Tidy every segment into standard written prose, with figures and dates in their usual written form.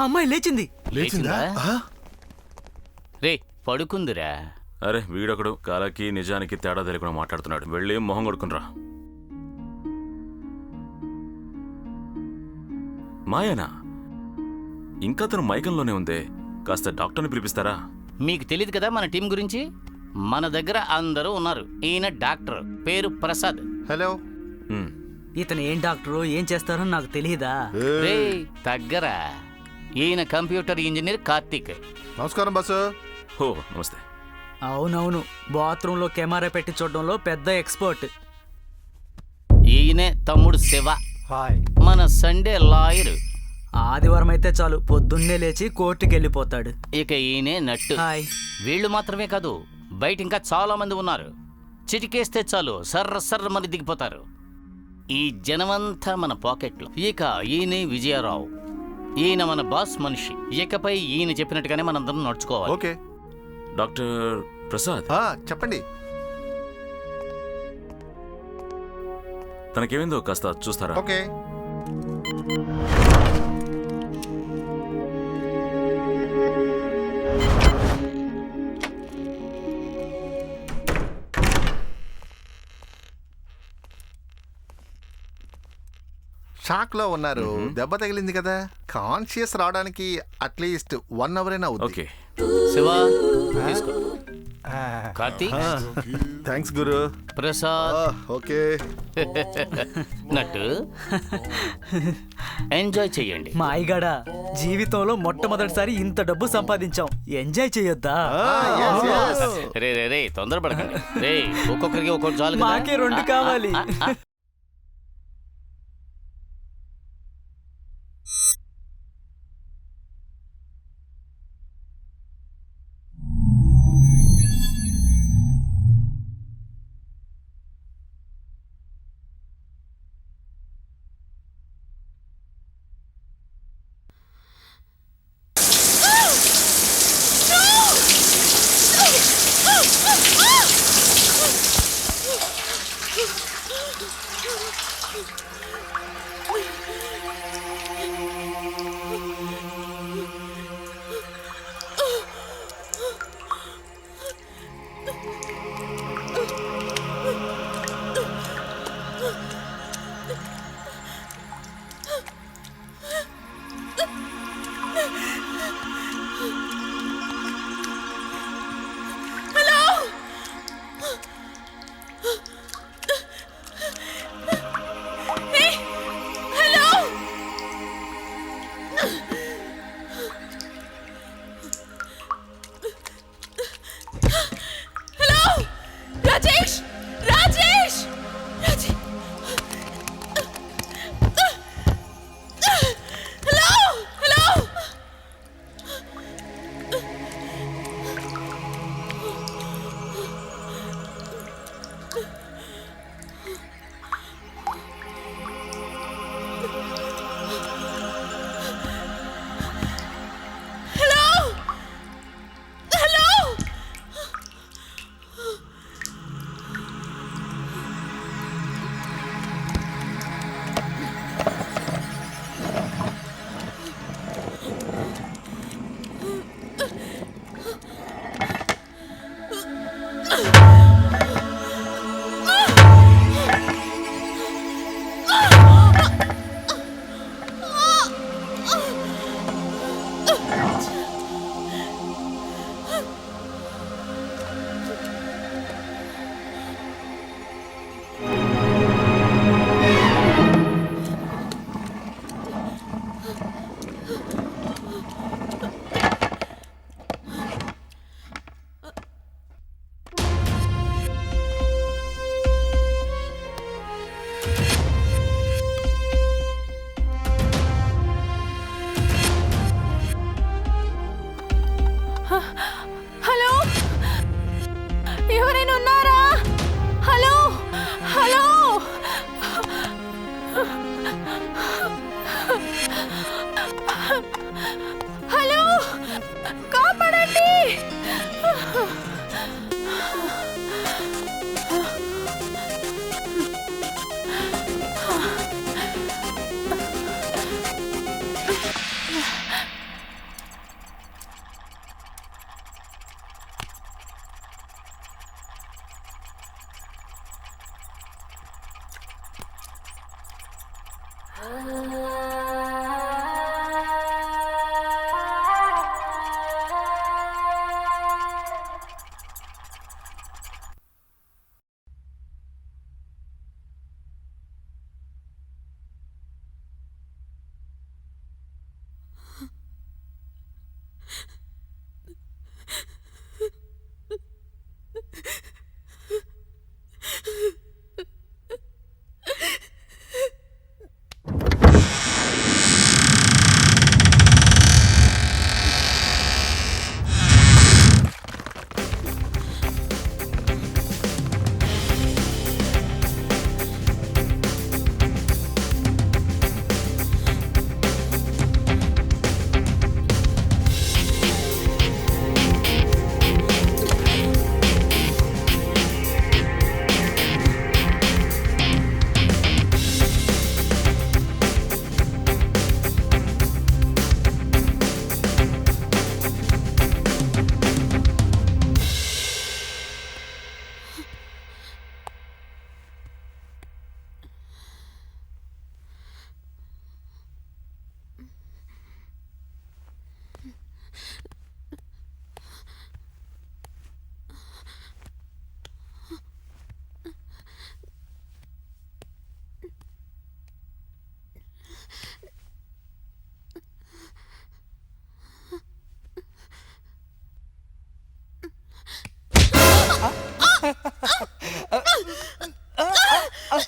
అమ్మాయి లేచింది. లేచిందా? రే పడుకుందిరా. అరే వీడొకడు కాలకి నిజానికి తేడా తెలియకుండా మాట్లాడుతున్నాడు. వెళ్ళి మొహం కొడుకునరా. మాయనా? ఇంకా తను మైకంలోనే ఉందే. కాస్త డాక్టర్ని పిలిపిస్తారా? మీకు తెలియదు కదా మన టీం గురించి. మన దగ్గర అందరూ ఉన్నారు. ఈయన డాక్టర్, పేరు ప్రసాద్. హలో. ఇతను ఏం డాక్టరు, ఏం చేస్తారో నాకు తెలియదా? రే తగ్గరా. ఈయన కంప్యూటర్ ఇంజనీర్ కార్తీక్. నమస్కారం బాసు. ఓ నమస్తే. అవునవును, బాత్రూంలో కెమెరా పెట్టి చూడడంలో పెద్ద ఎక్స్పర్ట్. ఈయనే తమ్ముడు శివ, మన సండే లాయర్. ఆదివారం అయితే చాలు పొద్దున్నే లేచి కోర్టుకి వెళ్ళిపోతాడు. ఇక ఈయనే నట్టు. హాయ్. వీళ్ళు మాత్రమే కాదు, బయట ఇంకా చాలా మంది ఉన్నారు. చిటికేస్తే చాలు సర్ర సర్ర మంది దిగిపోతారు. ఈ జనమంతా మన పాకెట్లో. ఇక ఈయనే విజయరావు. ఈయన మన బాస్ మనిషి. ఇకపై ఈయన చెప్పినట్టుగానే మనందరం నడుచుకోవాలి. ఓకే. డాక్టర్ ప్రసాద్, చెప్పండి. తనకేమైందో కాస్త చూస్తారా? ఓకే. షాక్ లో ఉన్నారు. దెబ్బ తగిలింది కదా, కాన్షియస్ రావడానికి అట్లీస్ట్ 1 hour అయినా అవుతుంది. ఓకే. శివ తీసుకో. కార్తీక్. థ్యాంక్స్ గురు. ప్రసాద్. ఓకే. నట్టు ఎంజాయ్ చెయ్యండి. మా అయ్యగాడా, జీవితంలో మొట్టమొదటిసారి ఇంత డబ్బు సంపాదించాం, ఎంజాయ్ చేయొద్దా? రే రే రే తొందరపడకండి. రే ఒక్కొక్కరికి ఒక్కొక్కటి చాలు కదా. మాకే 2 కావాలి.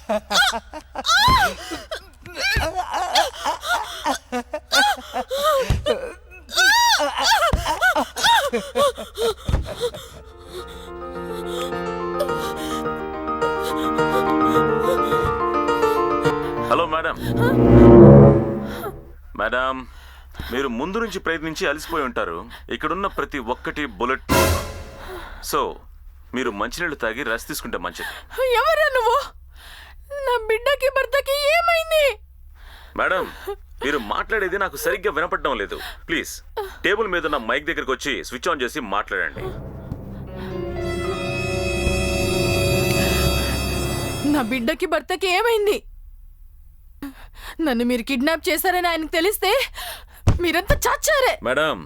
Hello madam. మేడం, మీరు ముందు నుంచి ప్రయత్నించి అలసిపోయి ఉంటారు. ఇక్కడున్న ప్రతి ఒక్కటి బుల్లెట్ ప్రూఫ్. సో మీరు మంచినీళ్ళు తాగి రెస్ట్ తీసుకుంటే మంచిది. ఎవరా నువ్వు? నా బిడ్డకి భర్తకి ఏమైంది? మేడం, మీరు మాట్లాడేది నాకు సరిగ్గా వినపడడం లేదు. ప్లీజ్ టేబుల్ మీద ఉన్న మైక్ దగ్గరికి వచ్చి స్విచ్ ఆన్ చేసి మాట్లాడండి. నా బిడ్డకి భర్తకి ఏమైంది? నన్ను మీరు కిడ్నాప్ చేశారని ఆయనకు తెలిస్తే మీరంతా చచ్చారే. మేడం,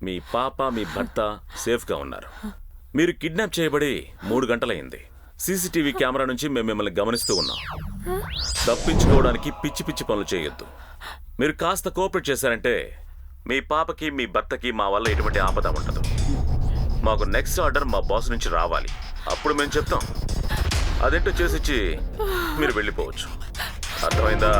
మీ పాప మీ భర్త సేఫ్గా ఉన్నారు. మీరు కిడ్నాప్ చేయబడి 3 గంటలైంది. సీసీటీవీ కెమెరా నుంచి మేము మిమ్మల్ని గమనిస్తూ ఉన్నాం. తప్పించుకోవడానికి పిచ్చి పిచ్చి పనులు చేయొద్దు. మీరు కాస్త కోఆపరేట్ చేశారంటే మీ పాపకి మీ భర్తకి మా వల్ల ఎటువంటి ఆపద ఉండదు. మాకు నెక్స్ట్ ఆర్డర్ మా బాస్ నుంచి రావాలి. అప్పుడు మేము చెప్తాం. అదేంటో చేసిచ్చి మీరు వెళ్ళిపోవచ్చు. అర్థమైందా?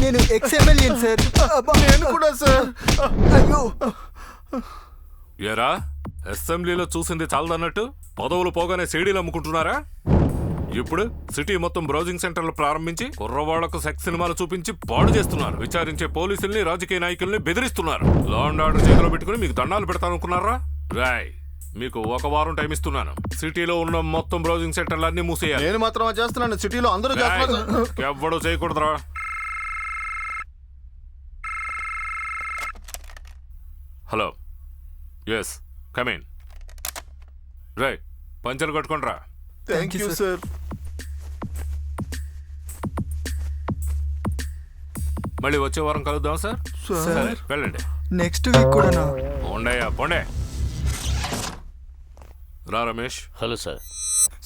నేను XMLN సార్. నేను కూడా సార్. అయ్యో, ఏరా అసెంబ్లీలో చూసింది చాలదన్నట్టు పదవులు పోగానే సీడీలు అమ్ముకుంటున్నారా? ఇప్పుడు సిటీ మొత్తం బ్రౌజింగ్ సెంటర్లు ప్రారంభించి కుర్రవాళ్లకు సెక్స్ సినిమాలు చూపించి పాడు చేస్తున్నారు. విచారించే పోలీసుల్ని రాజకీయ నాయకుల్ని బెదిరిస్తున్నారు. లా అండ్ ఆర్డర్ చేతిలో పెట్టుకుని మీకు దండాలు పెడతానుకున్నారా? రాయ్, మీకు 1 వారం టైం ఇస్తున్నాను. సిటీలో ఉన్న మొత్తం బ్రౌజింగ్ సెంటర్లు అన్ని మూసేయాలి. నేను మాత్రం చేస్తున్నాను. సిటీలో అందరూ చేస్తున్నారు. ఎవ్వడూ చేయకూడదురా. Hello, yes come in. Right, puncture కొట్టుకుంట్రా. Thank you sir. మళ్ళీ వచ్చే వారం కలుద్దాం సార్. సరే, వెళ్ళండి. నెక్స్ట్ వీక్ కూడానా? పోండయ్యా, పోండే. రా Ramesh. Hello sir.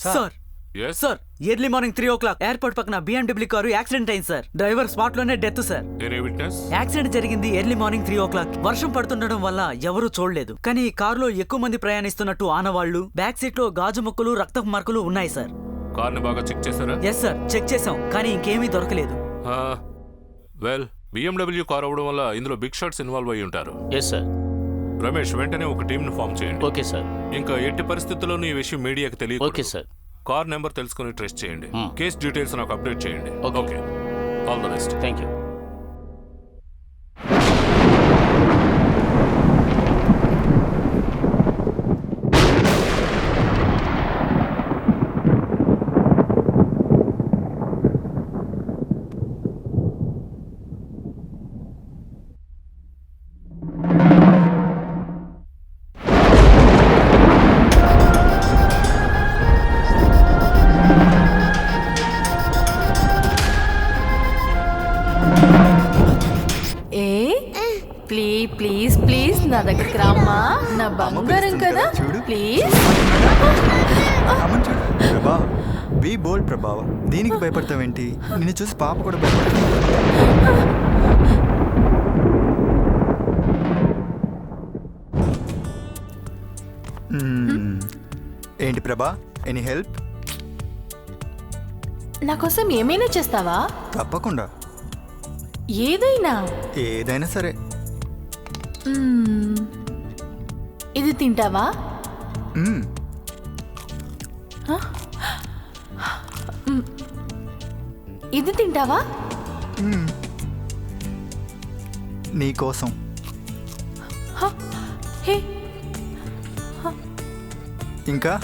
Sir yes sir, early morning 3 o'clock airport పక్కన BMW కారు యాక్సిడెంట్ అయింది సార్. డ్రైవర్ స్పాట్ లోనే డెత్ సార్. Any witness? యాక్సిడెంట్ జరిగింది ఎర్లీ మార్నింగ్ 3 o'clock. వర్షం పడుతుండడం వల్ల ఎవరూ చూడలేదు. కానీ కారులో ఎక్కువ మంది ప్రయాణిస్తున్నట్టు ఆనవాళ్లు, బ్యాక్ సీట్ లో గాజు ముక్కలు, రక్తపు మార్కులు ఉన్నాయి సార్. కార్ని బాగా చెక్ చేశారా? ఎస్ సార్, చెక్ చేసాం కానీ ఇంకేమీ దొరకలేదు. వెల్, BMW కార్ అవ్వడం వల్ల ఇందులో బిగ్ షాట్స్ ఇన్వాల్వ్ అయి ఉంటారు. Yes sir. రమేష్, వెంటనే ఒక టీంను ఫామ్ చేయండి. Okay sir. ఇంకా ఎట్టి పరిస్థితుల్లోనూ ఈ విషయం మీడియాకి ఓకే తెలియదు. సార్. కార్ నెంబర్ తెలుసుకుని ట్రేస్ చేయండి. కేస్ డీటెయిల్స్ నాకు అప్డేట్ చేయండి. Okay. Okay, all the best. Thank you. Please please నా దగ్గరికి రామ్మా. నా బంగారం కదా, ప్లీజ్. అమ్మని చూడు. ప్రభా, బీ బోల్డ్ ప్రభావ. దీనికి భయపడతావేంటి? నిన్ను చూసి పాప కూడా భయపడుతుంది. ఏంటి ప్రభా, ఎనీ హెల్ప్? నా కోసం ఏమైనా చేస్తావా? తప్పకుండా. ఏదైనా? ఏదైనా సరే. ఇది తింటావా? మ్మ్. ఇది తింటావా? నీకోసం. హే, ఇంకా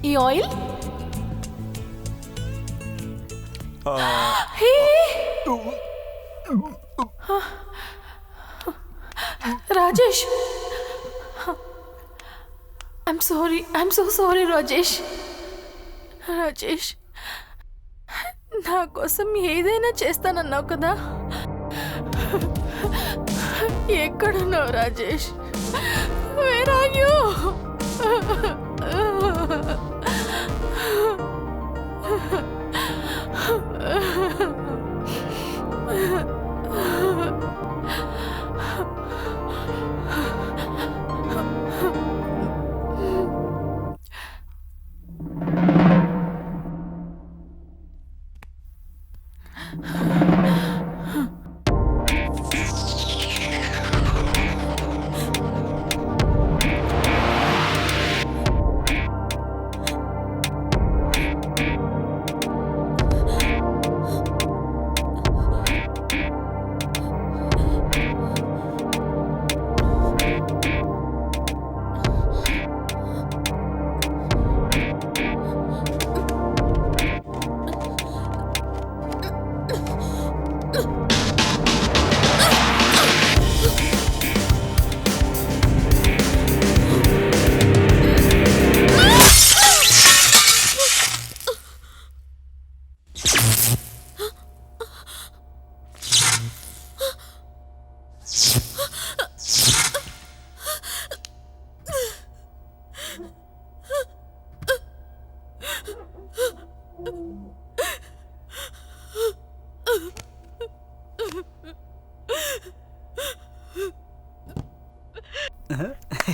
ఈ ఆయిల్? హే, Rajesh, I'm sorry, I'm so sorry Rajesh. Rajesh, నా కోసం ఏదైనా చేస్తానన్నావు కదా, ఎక్కడున్నావు రాజేష్? Where are you?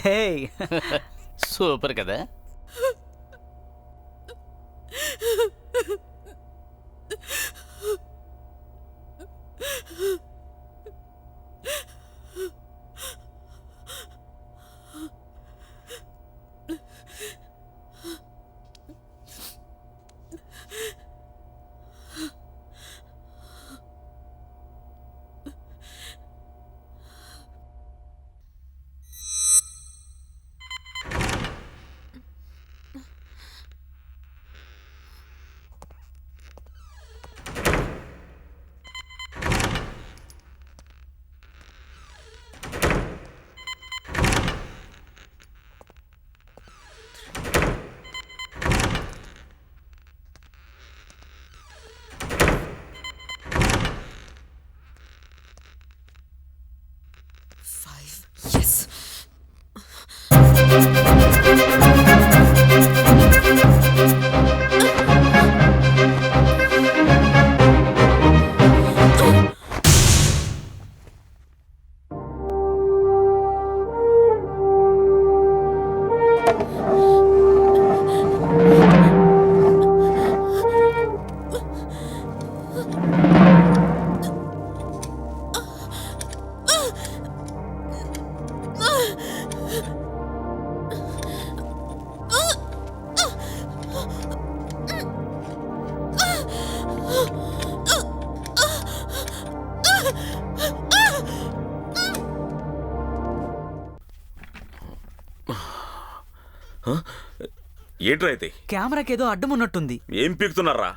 హే, సూపర్ కదా. ఏంట్రా అయితే? కెమెరాకేదో అడ్డం ఉన్నట్టుంది. ఏం పీకుతున్నారా?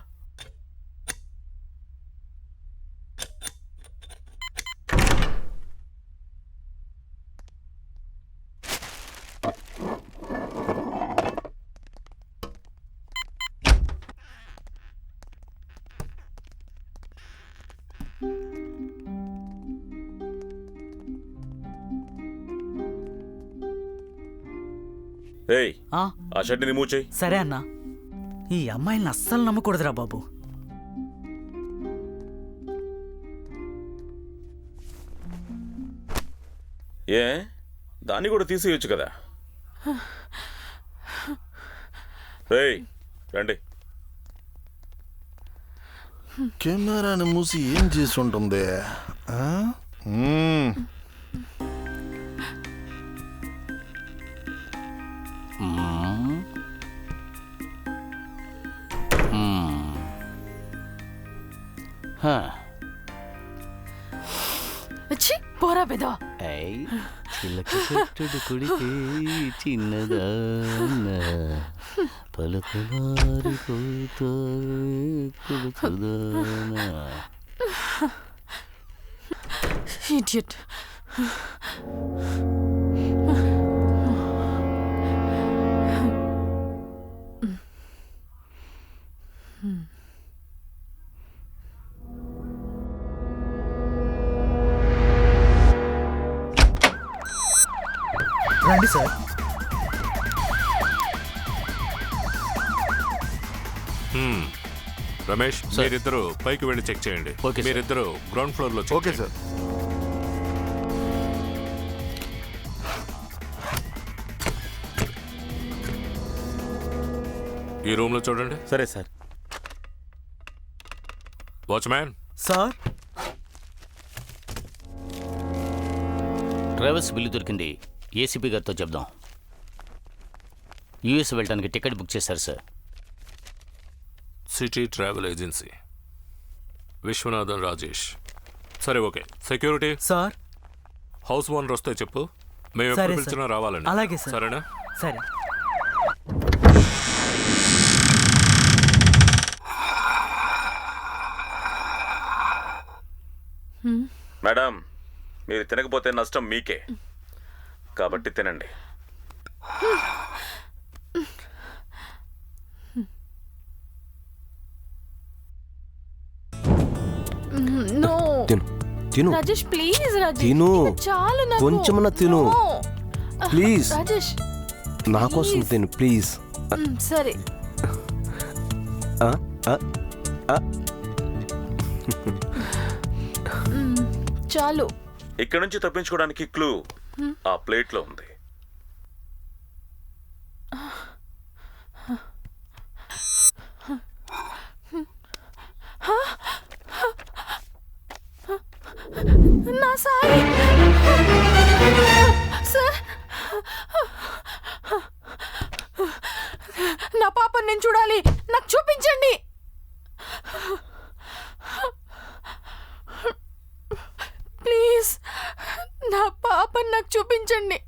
ఏయ్, ఆ, ఆ షర్ట్ని రిమూవ్ చేయి. సరే అన్నా. ఈ అమ్మాయిల్ని అస్సలు నమ్మకూడదురా బాబు. ఏ, దాన్ని కూడా తీసేయొచ్చు కదా. ఏయ్, రండి. కెమెరాని మూసి ఏం చేసి ఉంటుంది? ఆ? మ్మ్. ఛీ, పోరా పెదో. చిలక చెట్టుడు కుడితే చిన్నదాన పలుకు మారిపోతానా. Idiot. రండి సార్. రమేష్, మీరిద్దరు పైకి వెళ్ళి చెక్ చేయండి. Okay sir. మీరిద్దరు గ్రౌండ్ ఫ్లోర్ లో చెక్ ఓకే చేయండి. సార్. ఈ రూమ్ లో చూడండి. సరే sir. Watchman, sir, travels bill దొరికింది. ఏసీపీ గారితో చెప్దాం. యూఎస్ వెళ్ళడానికి టికెట్ బుక్ చేశారు sir. City travel agency, Vishwanathan Rajesh. సరే, okay. Security, sir. House owner వస్తే చెప్పు. మేము సరే ఎప్పుడు సార్. పిలిచినా రావాలండి. అలాగే సార్. సరేనా? సరే. మేడం, మీరు తినకపోతే నష్టం మీకే, కాబట్టి తినండి. No. తిను రాజేష్, ప్లీజ్ రాజేష్. తిను. ఇంకా చాలు నాకు. కొంచెమన్నా తిను. No. ప్లీజ్ రాజేష్. నా కోసం తిను ప్లీజ్. సరే. చాలు. ఇక్కడ నుంచి తప్పించుకోవడానికి క్లూ ఆ ప్లేట్ లో ఉంది. నా సాయి. సార్, నా పాపని నేను చూడాలి. నాకు చూపించండి. ప్లీజ్, నా పాపని నాకు చూపించండి.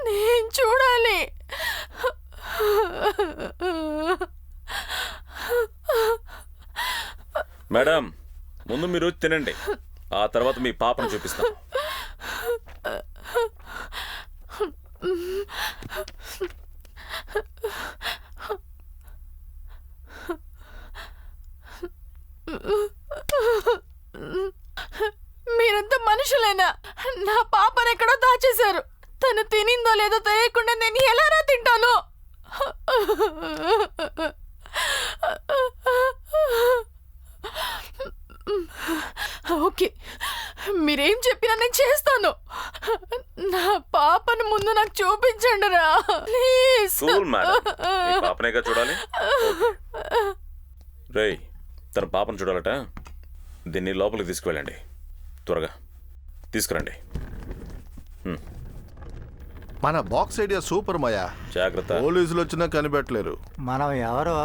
నేను చూడాలి. మేడం, ముందు మీరు తినండి, ఆ తర్వాత మీ పాపను చూపిస్తాను. మీరంతా మనుషులేనా? నా పాపను ఎక్కడో దాచేశారు. తను తినిందో లేదో తెలియకుండా నేను ఎలారా తింటాను? ఓకే, మీరేం చెప్పినా నేను చేస్తాను. నా పాపను ముందు నాకు చూపించండి రా, ప్లీజ్. కూల్ మేడం, మీ పాపనేగా చూడాలి. రేయ్, తన పాపను చూడాలట. దీన్ని లోపలికి తీసుకువెళ్ళండి. త్వరగా తీసుకురండి. మన బాక్స్ ఐడియా సూపర్ మాయా. జాగ్రత్త. పోలీసులు వచ్చినా కనిపెట్టలేరు. మనం ఎవరో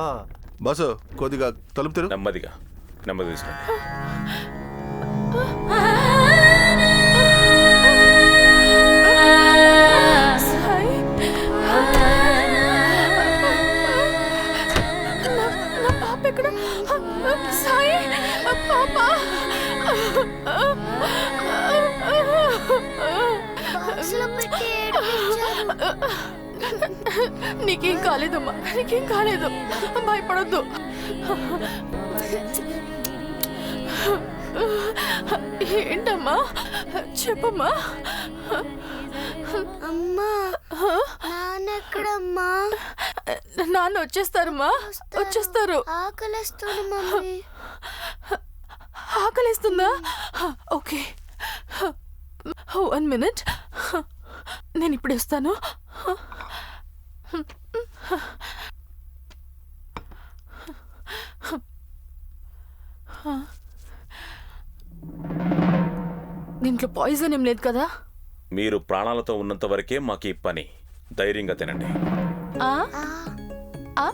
బస్సు కొద్దిగా తలుపు తెరు. నెమ్మదిగా తీసుకురండి. సాయి, నా పాప ఎక్కడ? సాయి, పాప. నీకేం కాలేదమ్మా, నీకేం కాలేదు. భయపడొద్దు. ఏంటమ్మా, చెప్పమ్మా. అమ్మా, నాన్నెక్కడమ్మా? నాన్న వచ్చేస్తారమ్మా, వచ్చేస్తారు. ఆకలిస్తుంది మమ్మీ. ఆకలిస్తుందా? Okay, 1 minute. నేను ఇప్పుడు వస్తాను. దీంట్లో పాయిజన్ ఏం లేదు కదా? మీరు ప్రాణాలతో ఉన్నంత వరకే మాకు ఈ పని. ధైర్యంగా తినండి. ఆ? ఆ?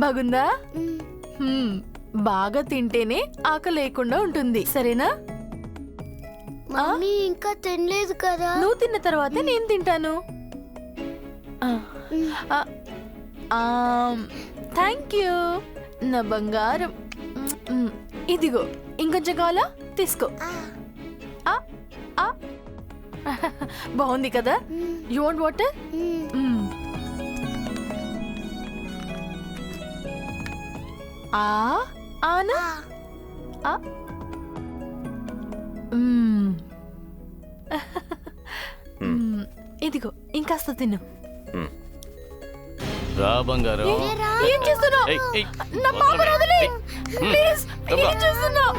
బాగుందా? బాగా తింటేనే ఆకలి లేకుండా ఉంటుంది, సరేనా? మమ్మీ ఇంకా తినలేదు కదా. నువ్వు తిన్న తర్వాతే నేను తింటాను. థ్యాంక్ యూ నా బంగారం. ఇదిగో ఇంకొంచెం కావాలా? తీసుకో. బాగుంది కదా? You want water? ఆనా? ఇదిగో ఇంకాస్త తిను. రా బంగారం. ఏం చేస్తున్నావు? నా పాపను వదిలేయ్. ప్లీజ్. ఏం చేస్తున్నావు?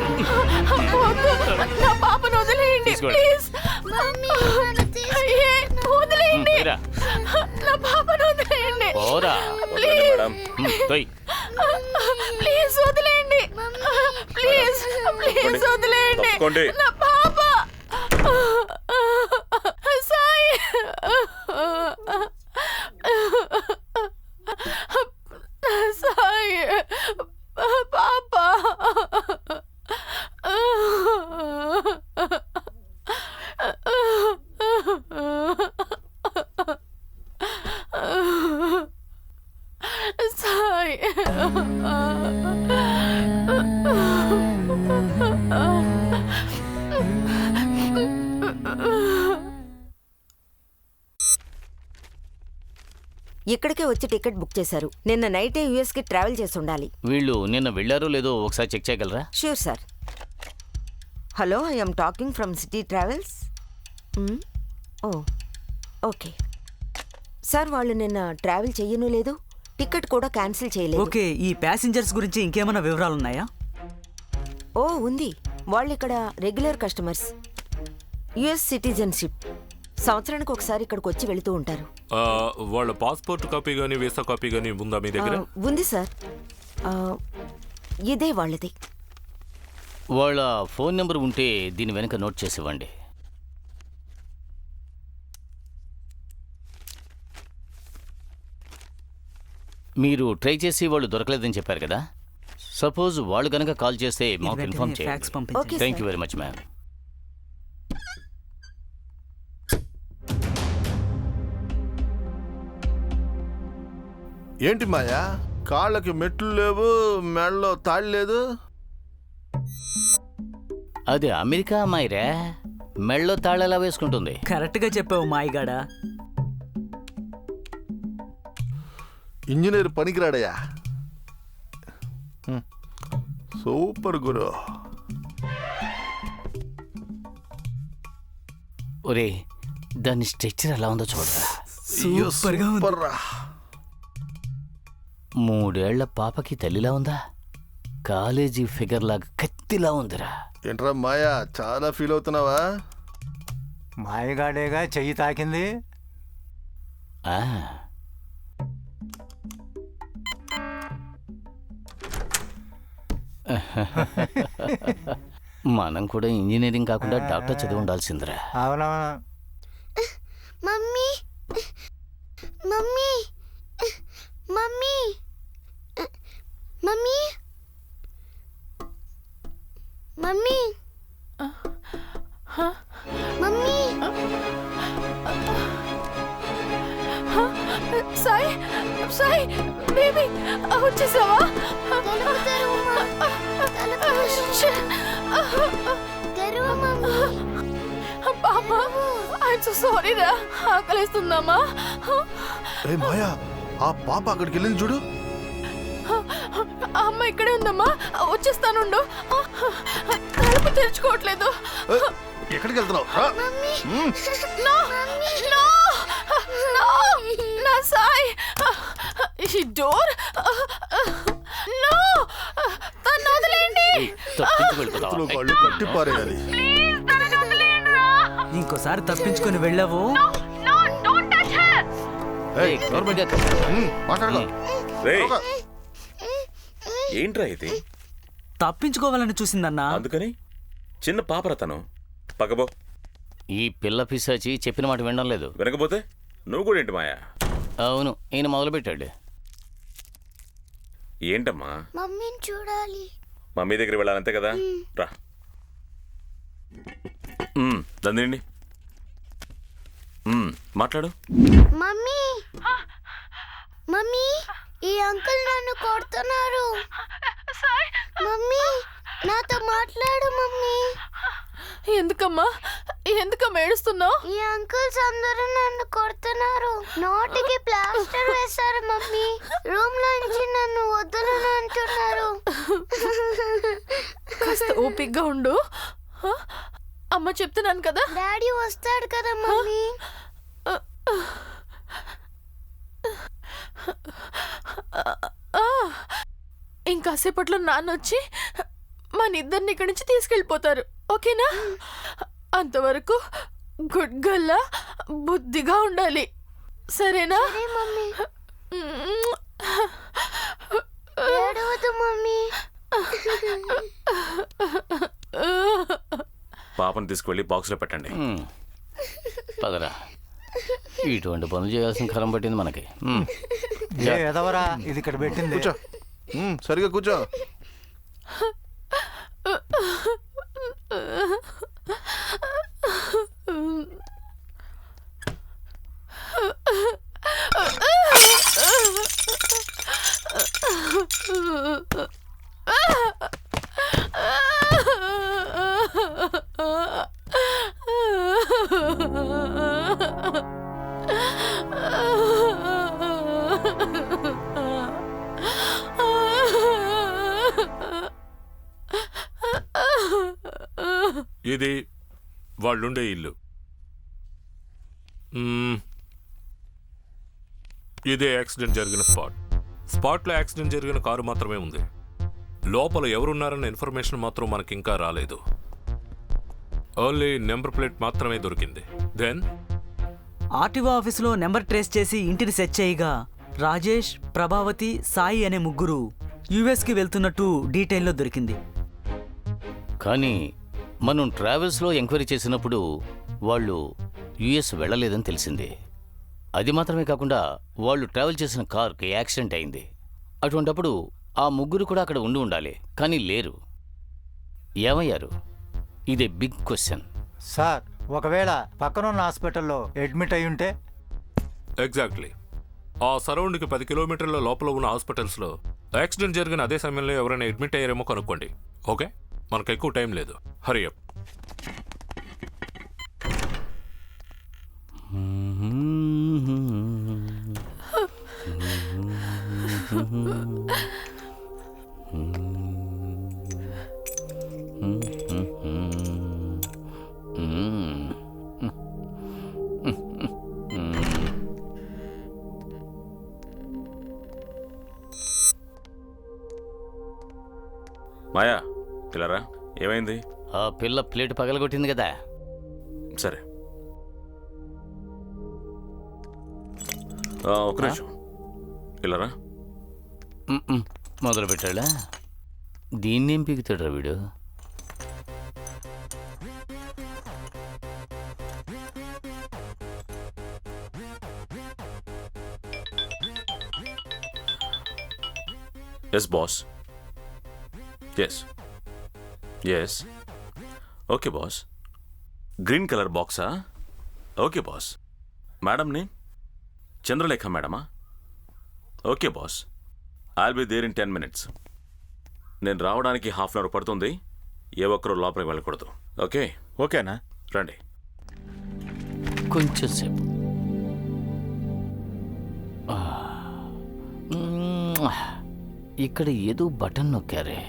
నా పాపను వదిలేయండి ప్లీజ్. వదిలేయండి. నా పాపను వదిలేయండి ప్లీజ్. ప్లీజ్ వదిలేయండి. ప్లీజ్ ప్లీజ్ వదిలేయండి. నా పాప సాయి. సాయి పాప. సాయి. ఇక్కడికే వచ్చి టికెట్ బుక్ చేశారు. నిన్న నైటే యూఎస్కి ట్రావెల్ చేసి ఉండాలి. వీళ్ళు నిన్న వెళ్ళారో లేదో ఒకసారి చెక్ చేయగలరా? Sure sir. Hello, I'm talking from city travels. Oh okay sir, వాళ్ళు నిన్న ట్రావెల్ చెయ్యను లేదు, టికెట్ కూడా క్యాన్సిల్ చేయలేదు. ఓకే, ఈ ప్యాసింజర్స్ గురించి ఇంకేమైనా వివరాలు ఉన్నాయా? ఓ ఉంది, వాళ్ళు ఇక్కడ రెగ్యులర్ కస్టమర్స్, యుఎస్ సిటిజన్షిప్. సంవత్సరానికి ఒకసారి ఇక్కడికి వచ్చి వెళుతూ ఉంటారు. వాళ్ళ పాస్పోర్ట్ కాపీ గానీ వీసా కాపీ గానీ ఉందా మీ దగ్గర? ఉంది సార్, ఇదే వాళ్ళది. వాళ్ళ ఫోన్ నెంబర్ ఉంటే దీని వెనక నోట్ చేసి ఇవ్వండి. మీరు ట్రై చేసి వాళ్ళు దొరకలేదని చెప్పారు కదా, సపోజ్ వాళ్ళు కనుక కాల్ చేస్తే మాకు ఇన్ఫార్మ్ చేయండి. Thank you very much ma'am. ఏంటి మాయా, కాళ్ళకి మెట్లు లేవు, మెడలో తాళి లేదు? అది అమెరికా అమ్మాయిరా, మెళ్ళో తాళెలా వేసుకుంటుంది? కరెక్ట్ గా చెప్పావు మాయిగాడా. ఇంజనీర్ పనికిరాడయ్యా. సూపర్ గురు. ఒరే, దాని స్ట్రక్చర్ ఎలా ఉందో చూడరా. సూపర్ రా. 3 ఏళ్ల పాపకి తల్లిలా ఉందా? కాలేజీ ఫిగర్ లాగా కత్తిలా ఉందిరా. ఏంట్రా మాయా, చాలా ఫీల్ అవుతున్నావా? మాయగాడేగా చెయ్యి తాకింది. మనం కూడా ఇంజనీరింగ్ కాకుండా డాక్టర్ చదివి ఉండాల్సిందిరా. అవునవును. Mummy mummy mummy mummy mummy mummy. Sai Sai baby వచ్చేసావా? పాప, ఐఎమ్ సో సారీ రా. ఆకలిస్తుందమ్మా. మాయా, ఆ పాప అక్కడికి వెళ్ళింది చూడు. అమ్మ ఇక్కడే ఉందమ్మా, వచ్చేస్తానుండు. తలుపు తెరుచుకోవట్లేదు. ఎక్కడికి వెళ్తున్నావు? నా సాయి, ఈ డోర్ నో, తను వదిలేయండి. కట్టి పారేయాలి. ఇంకోసారి తప్పించుకొని వెళ్ళావు. ఏంట్రా ఇది? తప్పించుకోవాలని చూసిందన్నా. అందుకని చిన్న పాపరతను పక్కబో. ఈ పిల్ల పిశాచి చెప్పిన మాట వినడం లేదు. వినకపోతే నువ్వు కూడా ఏంటి మాయా? అవును, ఈయన మొదలుపెట్టాడు. ఏంటమ్మా? మమ్మీని చూడాలి. మమ్మీ దగ్గర వెళ్ళాలంతే కదా, రా. దండి మాట్లాడు. మమ్మీ మమ్మీ, ఈ అంకుల్ నన్ను కొడుతున్నారు. మమ్మీ నాతో మాట్లాడు మమ్మీ. ఎందుకమ్మా ఏడుస్తున్నావు? ఈ అంకుల్స్ అందరూ నన్ను కొడుతున్నారు. నోటికి ప్లాస్టర్ వేశారు మమ్మీ. రూమ్ నుంచి నన్ను వదలను అంటున్నారు. కాస్త ఓపిగ్గా ఉండు. అమ్మ చెప్తున్నాను కదా. డాడీ వస్తాడు కదా మమ్మీ. ఇంకాసేపట్లో నాన్న వచ్చి మన ఇద్దరిని ఇక్కడి నుంచి తీసుకెళ్ళిపోతారు. ఓకేనా? అంతవరకు గుడ్ గల్లా బుద్ధిగా ఉండాలి. సరేనా? మమ్మీ ఏడవదు మమ్మీ. పాపను తీసుకువెళ్ళి బాక్స్లో పెట్టండి. పదరా, ఇటువంటి పనులు చేయాల్సిన కరం పట్టింది మనకి. ఎదవరా ఇది ఇక్కడ పెట్టింది. కూర్చో, సరిగా కూర్చో. ఇది వాళ్ళుండే ఇల్లు. ఇదే యాక్సిడెంట్ జరిగిన స్పాట్లో యాక్సిడెంట్ జరిగిన కారు మాత్రమే ఉంది. లోపల ఎవరున్నారన్న ఇన్ఫర్మేషన్ మాత్రం మనకి ఇంకా రాలేదు. ఓన్లీ నెంబర్ ప్లేట్ మాత్రమే దొరికింది. దెన్ ఆర్టీఓ ఆఫీసులో నెంబర్ ట్రేస్ చేసి ఇంటిని సెర్చ్ చేయగా రాజేష్, ప్రభావతి, సాయి అనే ముగ్గురు యుఎస్కి వెళ్తున్నట్టు డీటెయిల్లో దొరికింది. కానీ మనం ట్రావెల్స్లో ఎంక్వైరీ చేసినప్పుడు వాళ్ళు యుఎస్ వెళ్ళలేదని తెలిసింది. అది మాత్రమే కాకుండా వాళ్ళు ట్రావెల్ చేసిన కార్కి యాక్సిడెంట్ అయింది. అటువంటప్పుడు ఆ ముగ్గురు కూడా అక్కడ ఉండి ఉండాలి, కానీ లేరు. ఏమయ్యారు? ఇదే బిగ్ క్వశ్చన్. సార్, ఒకవేళ పక్కనున్న హాస్పిటల్లో అడ్మిట్ అయి ఉంటే? ఎగ్జాక్ట్లీ. ఆ సరౌండ్కి 10 కిలోమీటర్ల లోపల ఉన్న హాస్పిటల్స్లో యాక్సిడెంట్ జరిగిన అదే సమయంలో ఎవరైనా అడ్మిట్ అయ్యారేమో కనుక్కోండి. ఓకే, మనకు ఎక్కువ టైం లేదు. హరి అప్. మాయా, పిల్లరా, ఏమైంది? ఆ పిల్ల ప్లేట్ పగలగొట్టింది కదా. సరే, ఒక నిమిషం. పిల్లరా, మొదలు పెట్టాడా? దీన్నేం పీకుతాడు వీడు? Yes boss. Yes yes. Okay boss. Green colour బాక్సా? Okay boss. Madam name? Chandralekha మేడమా? Okay boss. I'll be there in 10 minutes. నేను రావడానికి ½ an hour పడుతుంది. ఏ ఒక్కరూ లోపలికి వెళ్ళకూడదు. ఓకే? ఓకేనా? రండి. కొంచెం సేపు. ఇక్కడ ఏదో బటన్ నొక్కారే.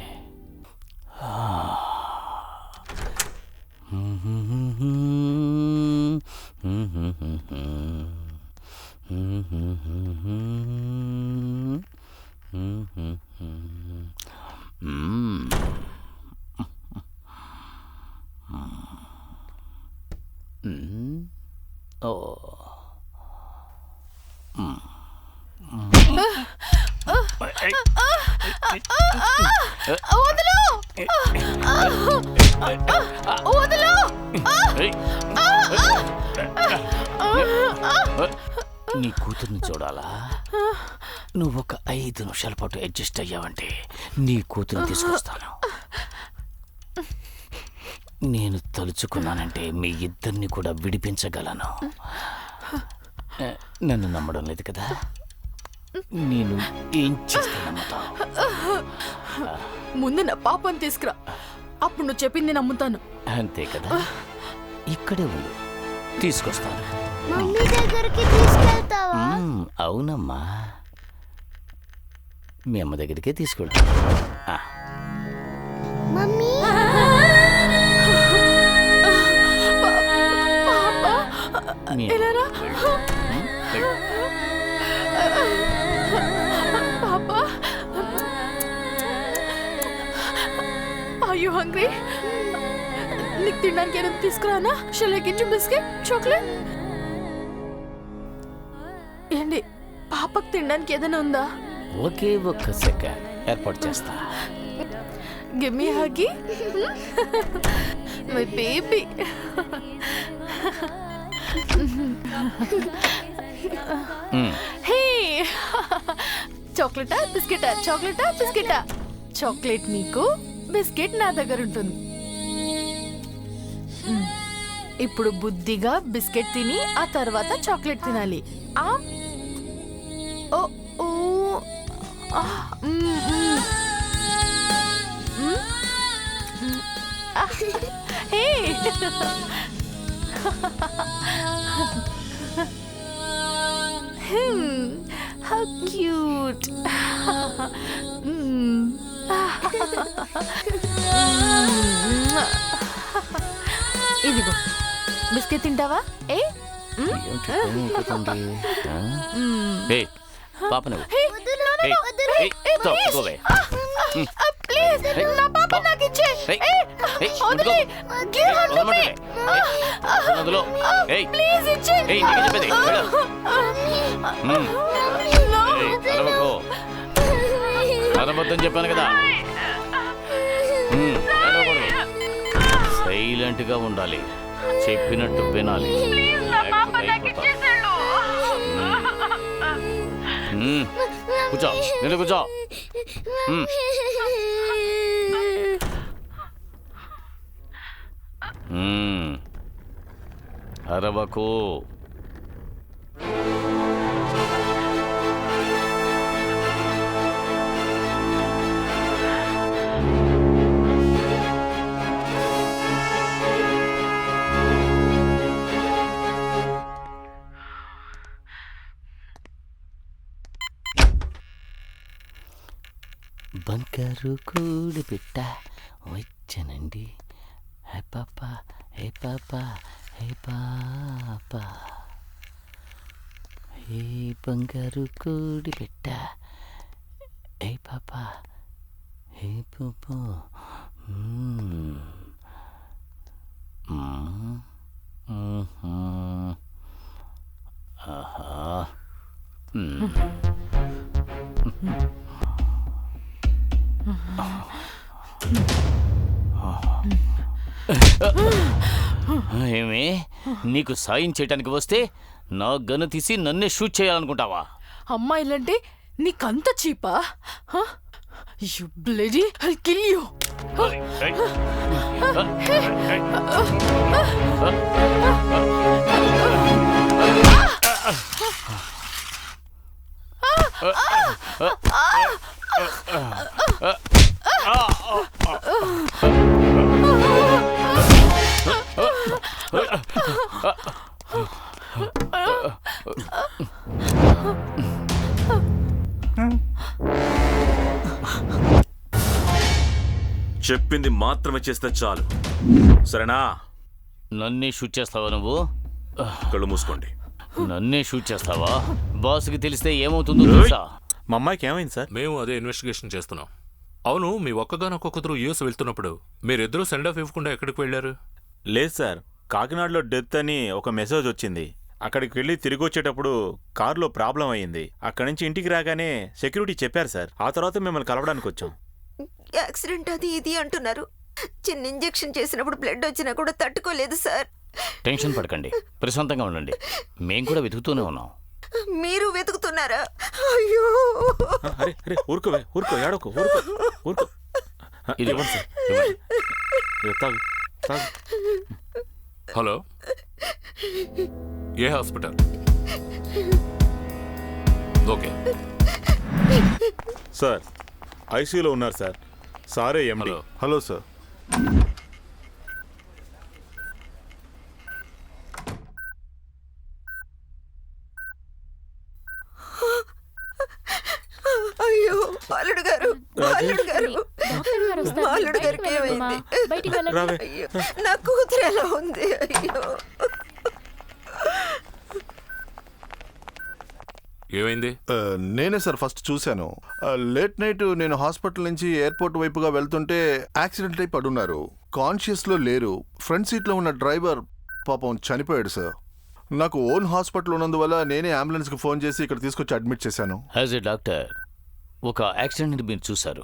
వదులు వదులు నీ కూతుర్ని చూడాలా? నువ్వు ఒక 5 నిమిషాల పాటు అడ్జస్ట్ అయ్యావంటే నీ కూతుర్ని తీసుకొస్తాను. నేను తలుచుకున్నానంటే మీ ఇద్దరిని కూడా విడిపించగలను. నన్ను నమ్మడం లేదు కదా? నేను ఏం చేస్తా నమ్ముతావు? ముందు నా పాపని తీసుకురా, అప్పుడు నువ్వు చెప్పింది నమ్ముతాను. అంతే కదా? ఇక్కడే ఉండు, తీసుకొస్తాను. మమ్మీ దగ్గరికి తీసుకెళ్తావా? అవునమ్మా, మీ అమ్మ దగ్గరికే తీసుకెళ్తాను. మమ్మీ పాపా, ఆర్ యు హంగ్రీ? నీకు తినడానికి ఏదైనా తీసుకురానా? Shall I get you biscuit, chocolate? ఏంటి పాపకు తినడానికి ఏదైనా ఉందా? ఒకే ఒక్క సెకండ్ ఏర్పాటు చేస్తా. Give me huggy, my baby. Hey, చాక్లెటా బిస్కెటా? చాక్లెటా బిస్కెటా? చాక్లెట్ నీకు, బిస్కెట్ నా దగ్గర ఉంటుంది. ఇప్పుడు బుద్ధిగా బిస్కెట్ తిని ఆ తర్వాత చాక్లెట్ తినాలి. ఓ ఓ హే, how cute. ఇదిగో బిస్కెట్ తింటావా? పాప నువ్వు ప్లీజ్ నా పాప నాకు ఇచ్చే. ప్లీజ్ ఇచ్చే. అరవద్దని చెప్పాను కదా. సైలెంట్ గా ఉండాలి, చెప్పినట్టు వినాలి. కూర్చో, నేను కూర్చో. అరవకు. బంగారు కూడి పెట్ట వచ్చానండి. హే పాప, హే పాప, హే పాప, హే బంగారు కూడి పెట్ట, హే పాప, హే పాప. ఆహా. ఏమే, నీకు సాయం చేయటానికి వస్తే నా గన్ను తీసి నన్నే షూట్ చేయాలనుకుంటావా? అమ్మాయిలంటే నీకంత చీపా? You bloody, I'll kill you. చెప్పింది మాత్రమే చేస్తే చాలు, సరేనా? నన్నే షూట్ చేస్తావా నువ్వు? కళ్ళు మూసుకోండి. నన్నే షూట్ చేస్తావా? బాస్కి తెలిస్తే ఏమవుతుందో తెలుసా? మా అమ్మాయికి ఏమైంది సార్? మేము అదే ఇన్వెస్టిగేషన్ చేస్తున్నాం. అవును, మీ ఒక్కగానొక్క కూతురు యూఎస్ వెళ్తున్నప్పుడు మీరిద్దరూ సెండ్ ఆఫ్ ఇవ్వకుండా ఎక్కడికి వెళ్ళారు? లేదు సార్, కాకినాడలో డెత్ అని ఒక మెసేజ్ వచ్చింది. అక్కడికి వెళ్ళి తిరిగి వచ్చేటప్పుడు కారులో ప్రాబ్లం అయ్యింది. అక్కడి నుంచి ఇంటికి రాగానే సెక్యూరిటీ చెప్పారు సార్. ఆ తర్వాత మిమ్మల్ని కలవడానికి వచ్చాం. యాక్సిడెంట్ అది ఇది అంటున్నారు. చిన్న ఇంజెక్షన్ చేసినప్పుడు బ్లడ్ వచ్చినా కూడా తట్టుకోలేదు సార్. టెన్షన్ పడకండి, ప్రశాంతంగా ఉండండి. మేం కూడా వెతుకుతూనే ఉన్నాం. మీరు వెతుకుతున్నారా? అయ్యో అరే అరే ఊరుకోవే, ఊరుకో, ఏడోకో, ఊరుకో, ఊరుకో. ఇది ఇవ్వండి సార్, ఇవ్వండి. ఇదిగో తాగు, తాగు. హలో, ఏ హాస్పిటల్? ఓకే సార్ ఐసీయూలో ఉన్నారు సార్. సారే ఎండి. హలో. Hello sir. అయ్యో అల్లుడు గారు, అల్లుడు గారు, డాక్టర్ గారు వస్తారు. మా అల్లుడు గారికి బయటికి వెళ్ళమ్మా. ఏమైంది? బయటికి వెళ్ళండి. రావే. అయ్యో నా కూతురు ఎలా ఉంది? అయ్యో ఏమైంది? నేనే సార్ ఫస్ట్ చూశాను. లేట్ నైట్ నేను హాస్పిటల్ నుంచి ఎయిర్పోర్ట్ వైపుగా వెళ్తుంటే యాక్సిడెంట్ అయి పడున్నారు. కాన్షియస్లో లేరు. ఫ్రంట్ సీట్లో ఉన్న డ్రైవర్ పాపం చనిపోయాడు సార్. నాకు ఓన్ హాస్పిటల్ ఉన్నందువల్ల నేనే అంబులెన్స్కి ఫోన్ చేసి ఇక్కడ తీసుకొచ్చి అడ్మిట్ చేశాను. యాజ్ ఎ డాక్టర్ ఒక యాక్సిడెంట్ మీరు చూశారు.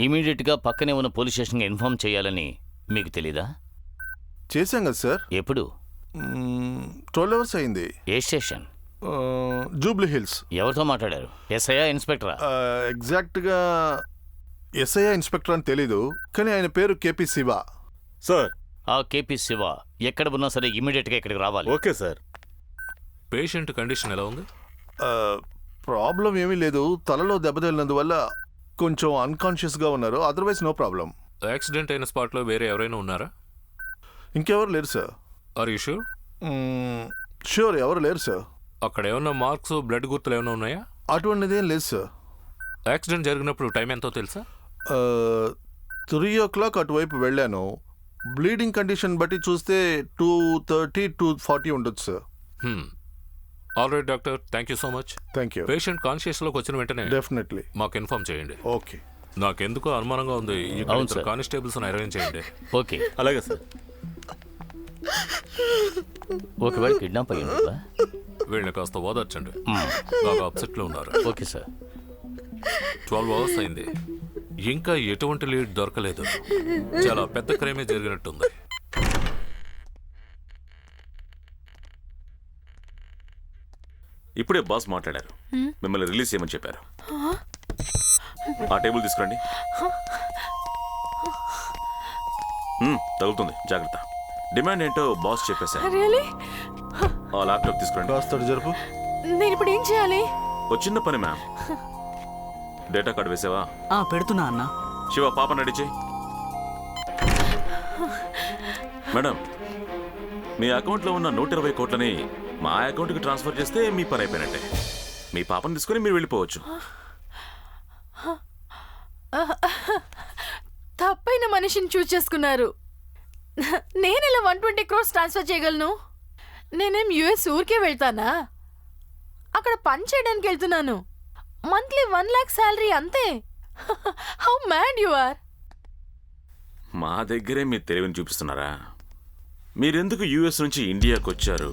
ఇమీడియట్గా పక్కనే ఉన్న పోలీస్ స్టేషన్కి ఇన్ఫార్మ్ చేయాలని మీకు తెలీదా? చేశాం కదా సార్. ఎప్పుడు? 12 hours అయింది. ఏ స్టేషన్? Jubilee hills. ఎవరితో మాట్లాడారు? ఎస్ఐయా, ఇన్స్పెక్టరా? ఎగ్జాక్ట్గా ఎస్ఐ ఇన్స్పెక్టర్ అని తెలీదు, కానీ ఆయన పేరు కేపీ శివ. సార్ ఆ కేపీ శివ ఎక్కడ ఉన్నా సరే ఇమీడియట్గా ఇక్కడికి రావాలి. Okay sir. పేషెంట్ కండిషన్ ఎలా ఉంది? ప్రాబ్లం ఏమీ లేదు. తలలో దెబ్బతగిలినందువల్ల కొంచెం అన్కాన్షియస్గా ఉన్నారు. Otherwise no problem. యాక్సిడెంట్ అయిన స్పాట్లో వేరే ఎవరైనా ఉన్నారా? ఇంకెవరు లేరు sir. Are you sure? Sure, ఎవరు లేరు సార్. అక్కడ ఏమన్నా మార్క్స్, బ్లడ్ గుర్తులు ఏమైనా ఉన్నాయా? అటువంటిదేం లేదు సార్. యాక్సిడెంట్ జరిగినప్పుడు టైం ఎంతో తెలుసా? 3 o'clock అటువైపు వెళ్ళాను. బ్లీడింగ్ కండిషన్ బట్టి చూస్తే 2:30, 2:40 ఉండొచ్చు sir. All right doctor, thank you so much. Thank you. Patient కాన్షియస్లోకి వచ్చిన వెంటనే డెఫినెట్లీ మాకు ఇన్ఫార్మ్ చేయండి. ఓకే. నాకెందుకో అనుమానంగా ఉంది. అవును సార్. కానిస్టేబుల్స్ అరేంజ్ చేయండి. ఓకే. అలాగే సార్. ఒకవేళ కిడ్నాప్ అయ్యి ఉంటుందా? వీళ్ళని కాస్త ఓదార్చండి, బాగా అప్సెట్లో ఉన్నారు. Okay sir. 12 hours అయింది, ఇంకా ఎటువంటి లీడ్ దొరకలేదు. చాలా పెద్ద క్రైమే జరిగినట్టుంది. ఇప్పుడే బాస్ మాట్లాడారు. మిమ్మల్ని రిలీజ్ చేయమని చెప్పారు. ఆ టేబుల్ తీసుకురండి. తగులుతుంది, జాగ్రత్త. డిమాండ్ ఏంటో బాస్ చెప్పేశారు. Really? ఆ ల్యాప్టాప్ తీసుకురండి. కాస్త జరుపు. నేను ఇప్పుడు ఏం చేయాలి? ఓ చిన్న పని మ్యామ్. డేటా కార్డు వేసావా? పెడుతున్నా అన్న. శివ, పాప నడిచి. మేడం, మీ అకౌంట్లో ఉన్న 120 కోట్లని మా అకౌంట్కి ట్రాన్స్ఫర్ చేస్తే మీ పని అయిపోయినట్టే. మీ పాపను తీసుకుని మీరు వెళ్ళిపోవచ్చు. తప్పైన మనిషిని చూస్ చేసుకున్నారు. నేను ఇలా 120 crores ట్రాన్స్ఫర్ చేయగలను? నేనేం యుఎస్ ఊరికే వెళ్తానా? అక్కడ పని చేయడానికి వెళ్తున్నాను. మంత్లీ 1 lakh శాలరీ అంతే. How mad you are? మా దగ్గరే మీ తెలివిని చూపిస్తున్నారా? మీరెందుకు యుఎస్ నుంచి ఇండియాకి వచ్చారు?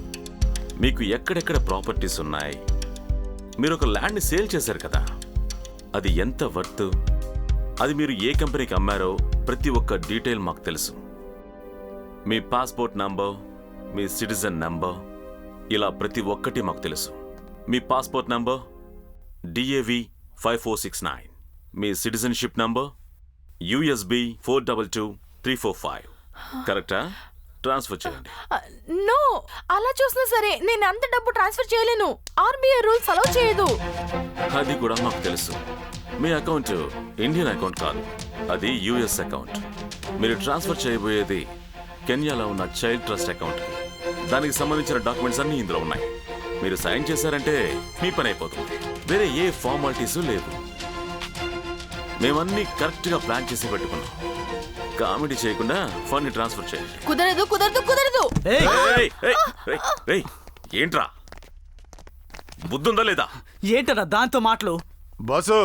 మీకు ఎక్కడెక్కడ ప్రాపర్టీస్ ఉన్నాయి? మీరు ఒక ల్యాండ్ని సేల్ చేశారు కదా, అది ఎంత వర్త్, అది మీరు ఏ కంపెనీకి అమ్మారో ప్రతి ఒక్క డీటెయిల్ మాకు తెలుసు. మీ పాస్పోర్ట్ నంబర్, మీ సిటిజన్ నంబర్, ఇలా ప్రతి ఒక్కటి మాకు తెలుసు. మీ పాస్పోర్ట్ నంబర్ DAV 5469, మీ సిటిజన్షిప్ నంబర్ USB 422345. కరెక్టా? ట్రాన్స్ఫర్ చేయండి. నో, అలా చూసినా సరే నేను అంత డబ్బు ట్రాన్స్ఫర్ చేయలేను. RBI రూల్స్ అలౌ చేయదు. అది కూడా మాకు తెలుసు. మీ అకౌంట్ ఇండియన్ అకౌంట్ కాదు, అది US అకౌంట్. మీరు ట్రాన్స్ఫర్ చేయబోయేది కెన్యాలో ఉన్న చైల్డ్ ట్రస్ట్ అకౌంట్కి. దానికి సంబంధించిన డాక్యుమెంట్స్ అన్నీ ఇందులో ఉన్నాయి. మీరు సైన్ చేశారంటే మీ పని అయిపోతుంది. వేరే ఏ ఫార్మాలిటీసు లేవు. మేమన్నీ కరెక్ట్గా ప్లాన్ చేసి పెట్టుకున్నాం. కామెడీ చేయకుండా ఫండ్ని ట్రాన్స్ఫర్ చేయండి. కుదరదు, కుదరదు, కుదరదు. ఏయ్, ఏయ్, ఏయ్, ఏయ్, ఏంట్రా, బుద్ధుందా లేదా? ఏంటన్నా దాంతో మాటలు? బాసు,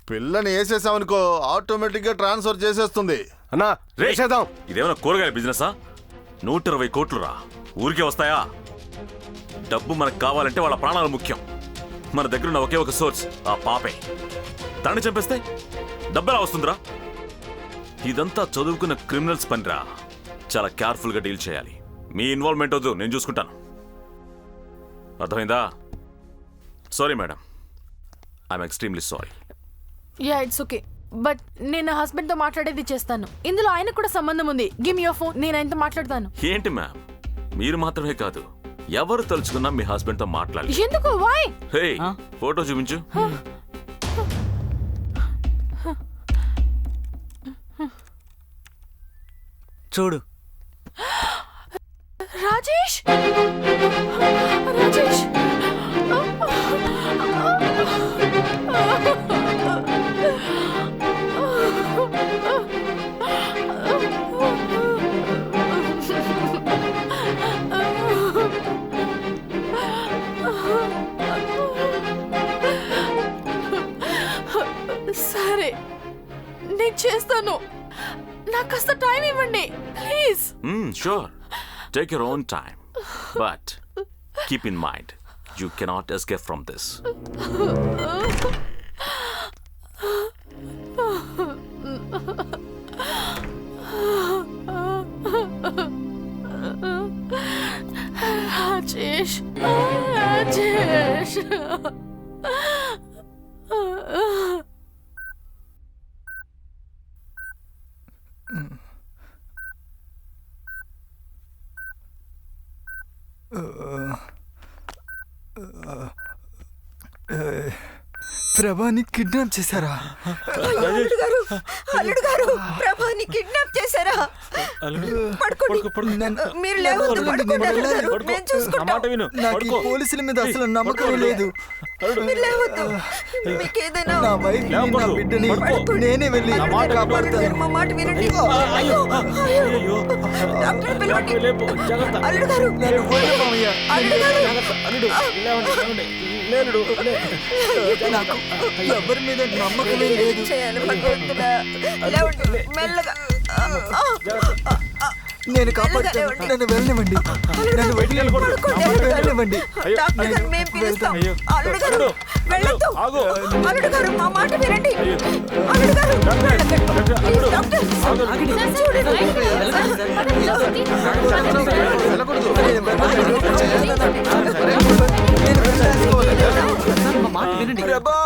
పిల్లని వేసేసామనుకో ఆటోమేటిక్గా ట్రాన్స్ఫర్ చేసేస్తుంది. అన్నా రేసేద్దాం. ఇదేమైనా కూరగాయల బిజినెసా? 120 కోట్లు రా, ఊరికే వస్తాయా? డబ్బు మనకు కావాలంటే వాళ్ళ ప్రాణాలు ముఖ్యం. మన దగ్గర ఉన్న ఒకే ఒక సోర్స్ ఆ పాపే. తనని చంపేస్తే డబ్బెలా వస్తుందిరా? ఇదంతా చదువుకున్న క్రిమినల్స్ పనిరా. చాలా కేర్ఫుల్గా డీల్ చేయాలి. మీ ఇన్వాల్వ్మెంట్ వద్దు, నేను చూసుకుంటాను. అర్థమైందా? Sorry madam, I'm extremely sorry. Yeah it's okay, but నేను నా హస్బెండ్తో మాట్లాడేది చేస్తాను. ఇందులో ఆయనకు కూడా సంబంధం ఉంది. గివ్ మీ యువర్ ఫోన్, నేను ఆయనతో మాట్లాడతాను. ఏంటి మ్యామ్, మీరు మాత్రమే కాదు, ఎవరు తలుచుకున్నా మీ హస్బెండ్ తో మాట్లాడాలి. ఎందుకు? వై? హే, ఫోటో చూపించు. చూడు. రాజేష్, రాజేష్, సరే నేను చేస్తాను. నాకు కాస్త టైం ఇవ్వండి please. Sure, take your own time, but keep in mind you cannot escape from this. Rajesh, Rajesh. Prabhani kidnap చేశారా? అల్లుడు గారు, అల్లుడు గారు, ప్రభాని కిడ్నాప్ చేశారా? పడుకోండి. మీరు లేవద్దు, పడుకోండి అల్లుడు గారు, మేము చూసుకుంటాం. నాకు ఈ పోలీసుల మీద అసలు నమ్మకం లేదు. మీరు లేవద్దు. మీకు ఏదైనా నా వైఫ్ నా బిడ్డని నేనే వెళ్ళి కాపాడుతాను. మా మాట వినండి. అయ్యో, డాక్టర్ పిలవండి. అల్లుడు గారు, అల్లుడు గారు, నాకు ఎవరి మీద నమ్మకమే లేదు. చేయాలి భగవంతుడా. లేవండి మెల్లగా. నేను కాపాడుతాను. నన్ను వెళ్ళనివ్వండి. నన్ను వెళ్ళనివ్వండి. డాక్టర్ గారు, మేము పిలుస్తాం. అల్లుడు గారు వెళ్ళొద్దు. అల్లుడు గారు, మా మాట వినండి. అల్లుడు గారు, ప్లీజ్ డాక్టర్, చూడండి. ప్రభా,